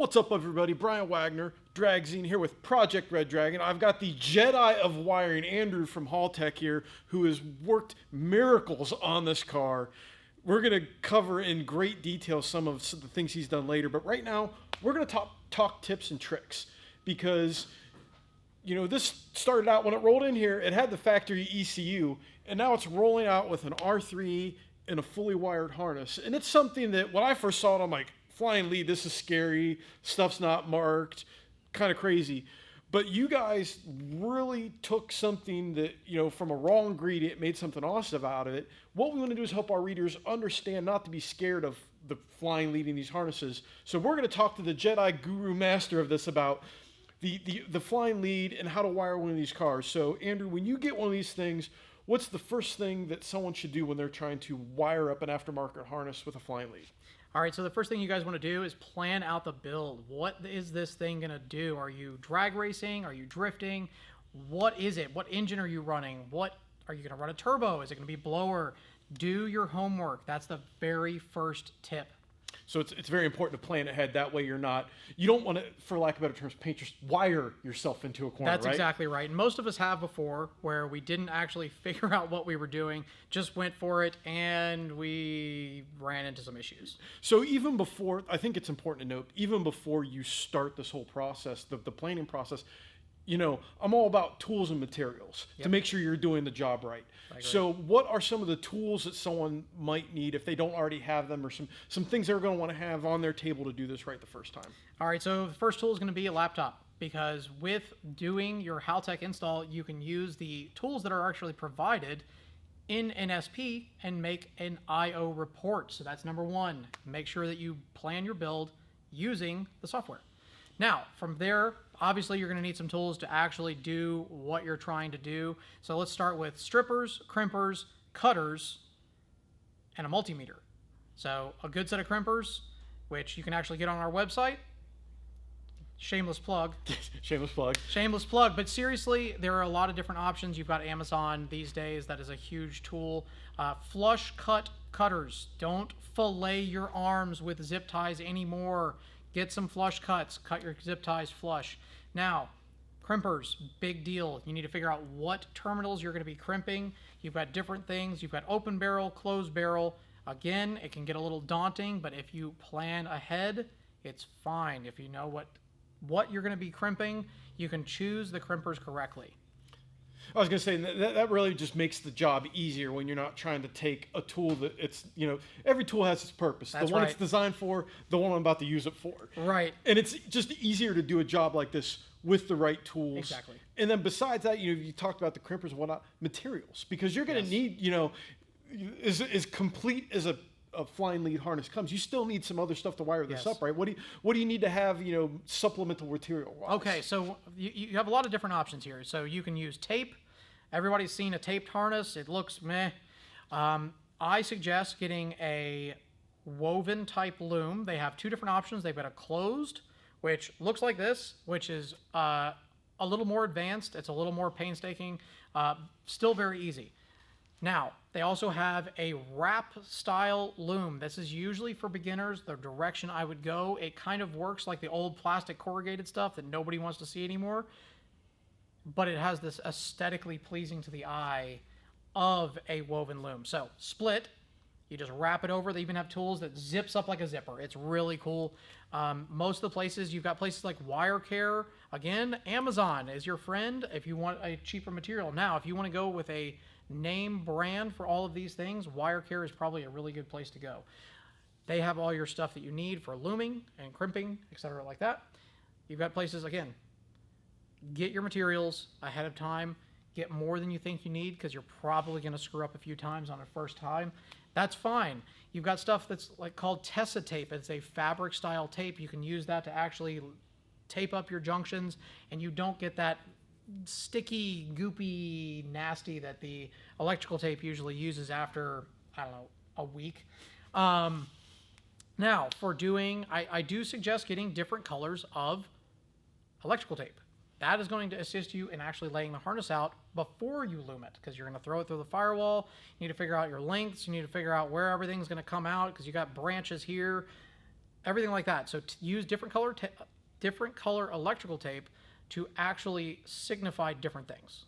What's up, everybody? Brian Wagner, Dragzine here with Project Red Dragon. I've got the Jedi of wiring, Andrew from Haltech here, who has worked miracles on this car. We're going to cover in great detail some of the things he's done later, but right now we're going to talk tips and tricks because, you know, this started out when it rolled in here, it had the factory ECU, and now it's rolling out with an R3 and a fully wired harness. And it's something that when I first saw it, I'm like, flying lead, this is scary, stuff's not marked, kind of crazy. But you guys really took something that, you know, from a raw ingredient, made something awesome out of it. What we want to do is help our readers understand not to be scared of the flying lead in these harnesses. So we're going to talk to the Jedi guru master of this about the flying lead and how to wire one of these cars. So Andrew, when you get one of these things, what's the first thing that someone should do when they're trying to wire up an aftermarket harness with a flying lead? All right, so the first thing you guys want to do is plan out the build. What is this thing going to do? Are you drag racing? Are you drifting? What is it? What engine are you running? What are you going to run a turbo? Is it going to be blower? Do your homework. That's the very first tip. So it's very important to plan ahead. That way you don't want to, for lack of better terms, wire yourself into a corner, That's right? exactly right. And most of us have before, where we didn't actually figure out what we were doing, just went for it, and we ran into some issues. So even before, I think it's important to note, even before you start this whole process, the planning process, you know, I'm all about tools and materials to make sure you're doing the job right. So what are some of the tools that someone might need if they don't already have them, or some things they're going to want to have on their table to do this right the first time? All right, so the first tool is going to be a laptop, because with doing your Haltech install, you can use the tools that are actually provided in NSP and make an IO report. So that's number one. Make sure that you plan your build using the software. Now, from there, obviously you're going to need some tools to actually do what you're trying to do. So let's start with strippers, crimpers, cutters, and a multimeter. So a good set of crimpers, which you can actually get on our website. Shameless plug. Shameless plug. Shameless plug. But seriously, there are a lot of different options. You've got Amazon these days. That is a huge tool. Flush cut cutters. Don't fillet your arms with zip ties anymore. Get some flush cuts. Cut your zip ties flush. Now, crimpers, big deal. You need to figure out what terminals you're going to be crimping. You've got different things. You've got open barrel, closed barrel. Again, it can get a little daunting, but if you plan ahead, it's fine. If you know what you're going to be crimping, you can choose the crimpers correctly. I was going to say, that really just makes the job easier when you're not trying to take a tool that it's, you know, every tool has its purpose. That's the one right. it's designed for, the one I'm about to use it for. Right. And it's just easier to do a job like this with the right tools. Exactly. And then besides that, you talked about the crimpers and whatnot, materials, because you're going to need, you know, as complete as a flying lead harness comes, you still need some other stuff to wire this up, right? What do you need to have, you know, supplemental material wise? Okay, so you have a lot of different options here. So you can use tape. Everybody's seen a taped harness. It looks meh. I suggest getting a woven type loom. They have two different options. They've got a closed, which looks like this, which is a little more advanced. It's a little more painstaking, still very easy. Now, they also have a wrap style loom. This is usually for beginners, the direction I would go. It kind of works like the old plastic corrugated stuff that nobody wants to see anymore, but it has this aesthetically pleasing to the eye of a woven loom. So split, you just wrap it over. They even have tools that zips up like a zipper. It's really cool. Most of the places, you've got places like WireCare. Again, Amazon is your friend if you want a cheaper material. Now, if you want to go with a name brand for all of these things, WireCare is probably a really good place to go. They have all your stuff that you need for looming and crimping, etc. like that. You've got places, again, get your materials ahead of time. Get more than you think you need, because you're probably going to screw up a few times on a first time. That's fine. You've got stuff that's like called Tessa tape. It's a fabric style tape. You can use that to actually tape up your junctions, and you don't get that sticky, goopy, nasty that the electrical tape usually uses after, I don't know, a week. Now, for doing, I do suggest getting different colors of electrical tape. That is going to assist you in actually laying the harness out before you loom it, because you're going to throw it through the firewall. You need to figure out your lengths. You need to figure out where everything's going to come out, because you got branches here. everything like that. So use different color electrical tape to actually signify different things.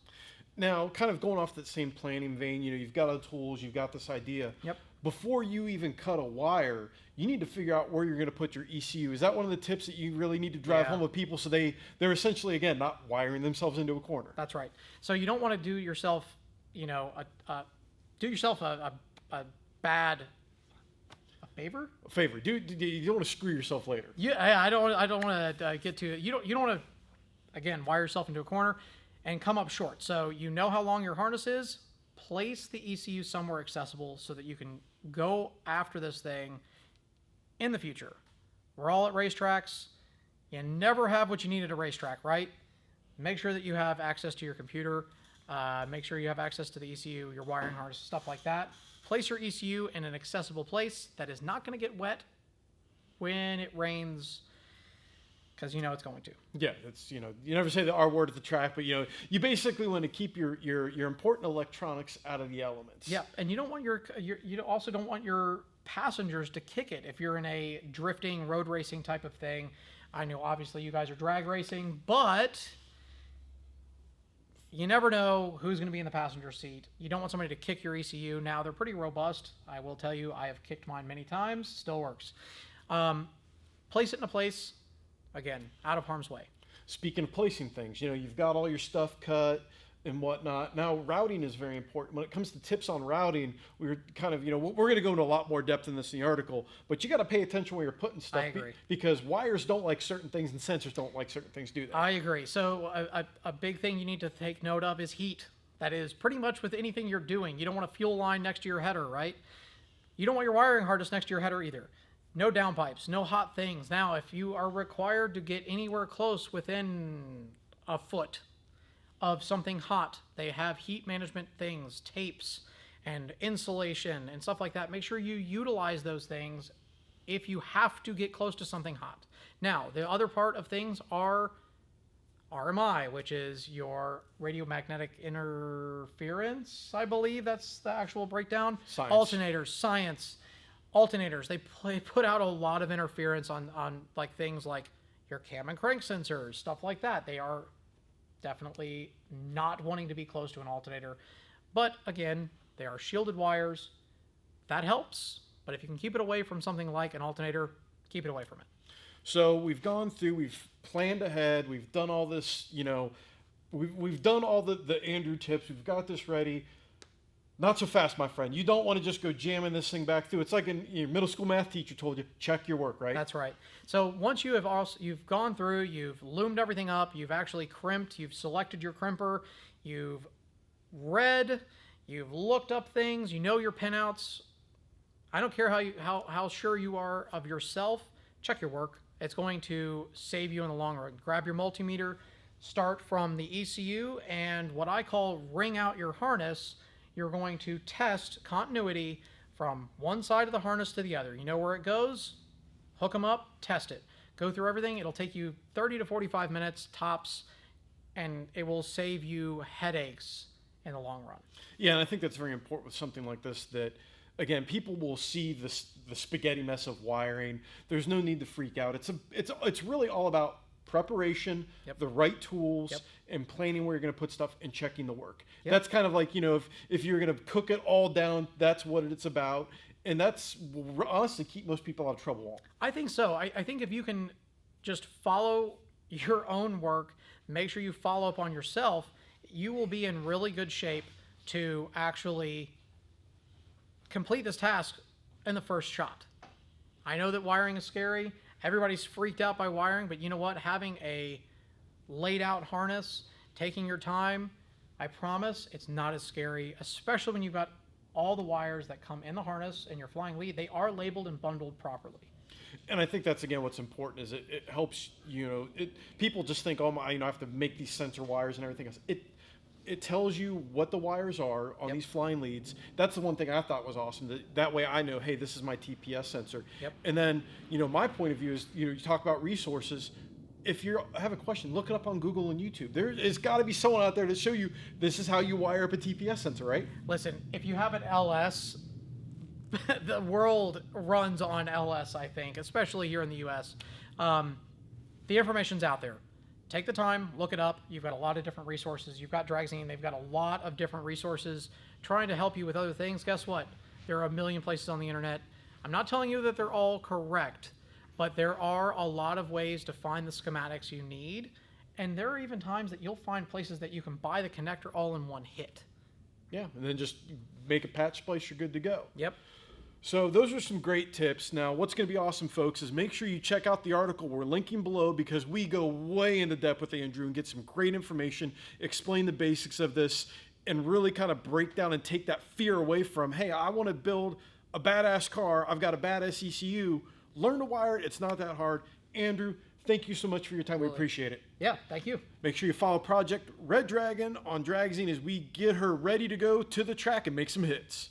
Now, kind of going off that same planning vein, you've got the tools, you've got this idea. Yep. Before you even cut a wire, you need to figure out where you're going to put your ECU. Is that one of the tips that you really need to drive home with people so they're essentially, again, not wiring themselves into a corner? That's right. So you don't want to do yourself, a bad favor. A favor. You don't want to screw yourself later. Yeah, I don't want to get to it. You don't want to, again, wire yourself into a corner and come up short. So you know how long your harness is. Place the ECU somewhere accessible so that you can go after this thing in the future. We're all at racetracks. You never have what you need at a racetrack, right? Make sure that you have access to your computer. Make sure you have access to the ECU, your wiring harness, stuff like that. Place your ECU in an accessible place that is not going to get wet when it rains, because you know it's going to. Yeah, it's you never say the R word at the track, but you basically want to keep your important electronics out of the elements. Yeah, and you don't want you also don't want your passengers to kick it if you're in a drifting road racing type of thing. I know obviously you guys are drag racing, but you never know who's going to be in the passenger seat. You don't want somebody to kick your ECU. Now, they're pretty robust. I will tell you, I have kicked mine many times. Still works. Place it in a place, again, out of harm's way. Speaking of placing things, you've got all your stuff cut and whatnot. Now, routing is very important. When it comes to tips on routing, we're kind of, we're going to go into a lot more depth in this in the article, but you got to pay attention where you're putting stuff. I agree. Because wires don't like certain things and sensors don't like certain things, do they? I agree. So a big thing you need to take note of is heat. That is pretty much with anything you're doing. You don't want a fuel line next to your header, right? You don't want your wiring harness next to your header either. No downpipes, no hot things. Now, if you are required to get anywhere close within a foot of something hot, they have heat management things, tapes, and insulation and stuff like that. Make sure you utilize those things if you have to get close to something hot. Now, the other part of things are RMI, which is your radiomagnetic interference. I believe that's the actual breakdown. Science. Alternators, science. Alternators, they put out a lot of interference on like things like your cam and crank sensors, stuff like that. They are definitely not wanting to be close to an alternator. But again, they are shielded wires. That helps. But if you can keep it away from something like an alternator, keep it away from it. So we've gone through, we've planned ahead, we've done all this, we've done all the Andrew tips, we've got this ready. Not so fast, my friend. You don't want to just go jamming this thing back through. It's like your middle school math teacher told you, check your work, right? That's right. So once you've gone through, you've loomed everything up, you've actually crimped, you've selected your crimper, you've read, you've looked up things, you know your pinouts. I don't care how sure you are of yourself, check your work. It's going to save you in the long run. Grab your multimeter, start from the ECU, and what I call ring out your harness. You're going to test continuity from one side of the harness to the other. You know where it goes? Hook them up, test it. Go through everything. It'll take you 30 to 45 minutes tops, and it will save you headaches in the long run. Yeah, and I think that's very important with something like this that, again, people will see the spaghetti mess of wiring. There's no need to freak out. It's really all about preparation, the right tools, and planning where you're going to put stuff and checking the work. That's kind of like, if you're going to cook it all down, that's what it's about. And that's honestly keep most people out of trouble. I think so. I think if you can just follow your own work, make sure you follow up on yourself, you will be in really good shape to actually complete this task in the first shot. I know that wiring is scary. Everybody's freaked out by wiring, but you know what? Having a laid out harness, taking your time, I promise it's not as scary, especially when you've got all the wires that come in the harness and your flying lead. They are labeled and bundled properly. And I think that's, again, what's important is it helps, people just think, oh, I have to make these sensor wires and everything else. It tells you what the wires are on these flying leads. That's the one thing I thought was awesome. That way I know, hey, this is my TPS sensor. And then, my point of view is, you talk about resources. If you have a question, look it up on Google and YouTube. There's got to be someone out there to show you this is how you wire up a TPS sensor, right? Listen, if you have an LS, the world runs on LS, I think, especially here in the U.S. The information's out there. Take the time, look it up. You've got a lot of different resources. You've got Dragzine. They've got a lot of different resources trying to help you with other things. Guess what? There are a million places on the internet. I'm not telling you that they're all correct, but there are a lot of ways to find the schematics you need. And there are even times that you'll find places that you can buy the connector all in one hit. Yeah, and then just make a patch splice, you're good to go. Yep. So those are some great tips. Now, what's going to be awesome, folks, is make sure you check out the article we're linking below, because we go way into depth with Andrew and get some great information, explain the basics of this, and really kind of break down and take that fear away from, hey, I want to build a badass car. I've got a badass ECU. Learn to wire it. It's not that hard. Andrew, thank you so much for your time. We appreciate it. Yeah, thank you. Make sure you follow Project Red Dragon on Dragzine as we get her ready to go to the track and make some hits.